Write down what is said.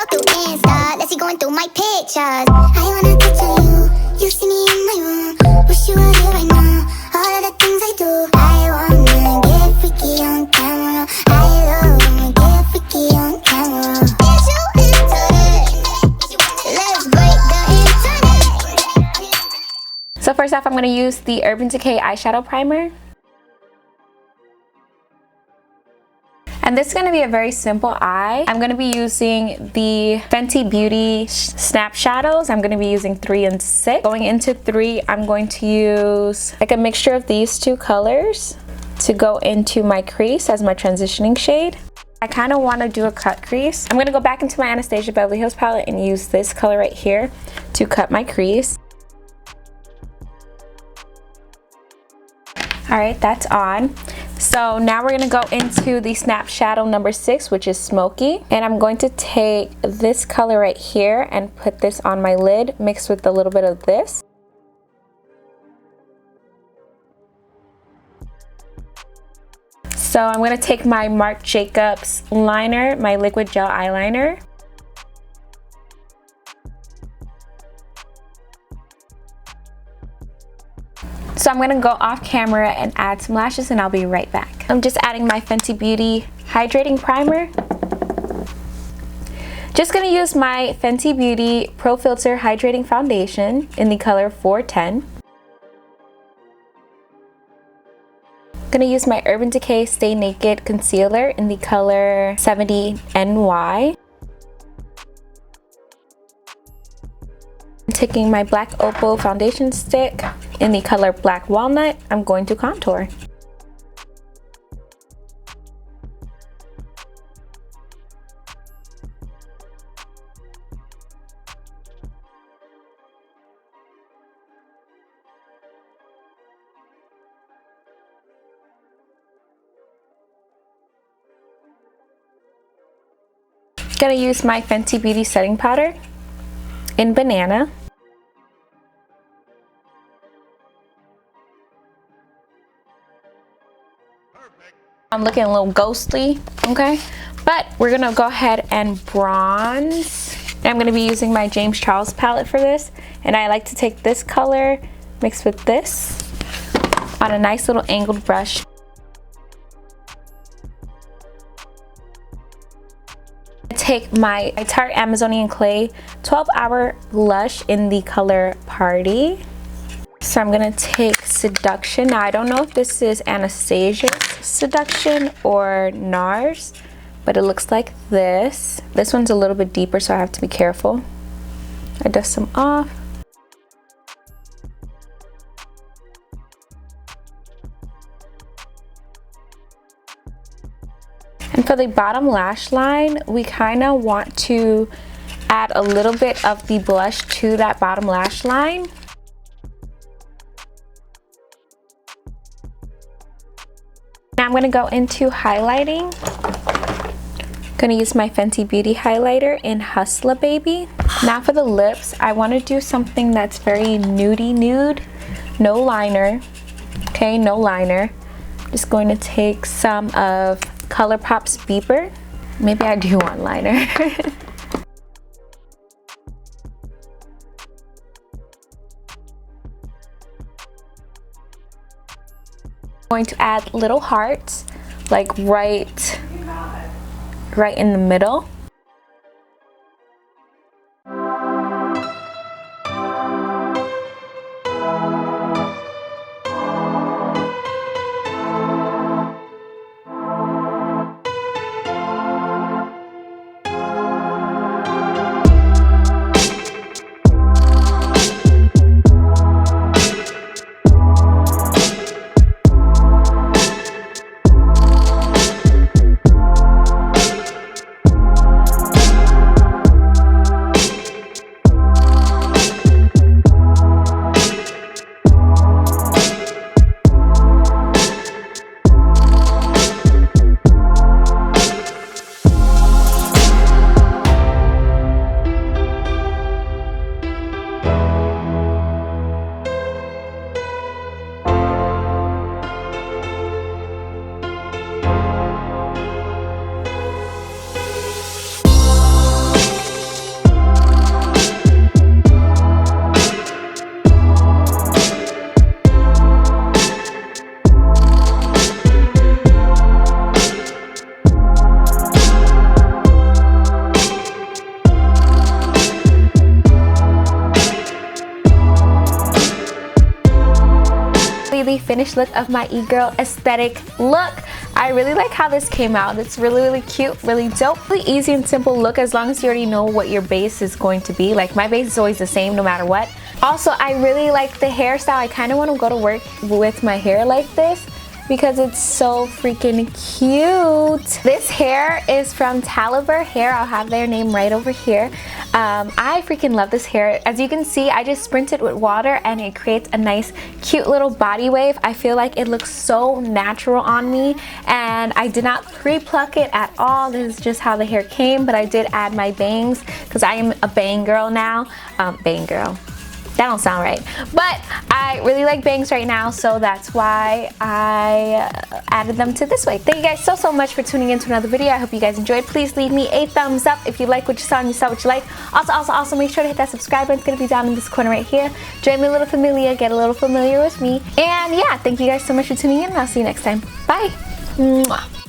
Out through Insta, let's see going through my pictures. I wanna picture you, you see me in my room. Wish you were here right now, all of the things I do. I wanna get freaky on camera. I love get freaky on camera. Is you into it? Let's break the internet. So first off, I'm going to use the Urban Decay eyeshadow primer. And this is going to be a very simple eye. I'm going to be using the Fenty Beauty Snap Shadows. I'm going to be using 3 and 6. Going into 3, I'm going to use like a mixture of these two colors to go into my crease as my transitioning shade. I kind of want to do a cut crease. I'm going to go back into my Anastasia Beverly Hills palette and use this color right here to cut my crease. Alright, that's on. So now we're going to go into the Snap Shadow number 6, which is Smoky. And I'm going to take this color right here and put this on my lid, mixed with a little bit of this. So I'm going to take my Marc Jacobs liner, my liquid gel eyeliner. So I'm going to go off camera and add some lashes and I'll be right back. I'm just adding my Fenty Beauty Hydrating Primer. Just going to use my Fenty Beauty Pro Filter Hydrating Foundation in the color 410. I'm going to use my Urban Decay Stay Naked Concealer in the color 70 NY. Taking my Black Opal foundation stick in the color Black Walnut, I'm going to contour. Gonna use my Fenty Beauty setting powder in Banana. I'm looking a little ghostly, okay? But we're gonna go ahead and bronze. I'm gonna be using my James Charles palette for this. And I like to take this color mixed with this on a nice little angled brush. Take my Tarte Amazonian Clay 12-Hour Lush in the color Party. So I'm gonna take Seduction. Now I don't know if this is Anastasia's Seduction or NARS, but it looks like this. This one's a little bit deeper, so I have to be careful. I dust them off. And for the bottom lash line, we kind of want to add a little bit of the blush to that bottom lash line. Now I'm going to go into highlighting. I'm going to use my Fenty Beauty highlighter in Hustla Baby. Now for the lips, I want to do something that's very nudie nude. No liner. Okay, no liner. Just going to take some of ColourPop's Beeper. Maybe I do want liner. Going to add little hearts, like right in the middle. finished look of my e-girl aesthetic look. I really like how this came out. It's really cute, really dope. Really easy and simple look as long as you already know what your base is going to be. Like my base is always the same no matter what. Also, I really like the hairstyle. I kind of want to go to work with my hair like this because it's so freaking cute. This hair is from TALEVER hair. I'll have their name right over here. I freaking love this hair. As you can see, I just sprinted with water and it creates a nice cute little body wave. I feel like it looks so natural on me, and I did not pre-pluck it at all. This is just how the hair came, but I did add my bangs because I am a bang girl now. Bang girl. That don't sound right, but I really like bangs right now, so that's why I added them to this way. Thank you guys so much for tuning in to another video. I hope you guys enjoyed. Please leave me a thumbs up if you like what you saw and you saw what you like. Also make sure to hit that subscribe button. It's gonna be down in this corner right here. Join me a little familiar, get a little familiar with me, and yeah, thank you guys so much for tuning in, and I'll see you next time. Bye. Mwah.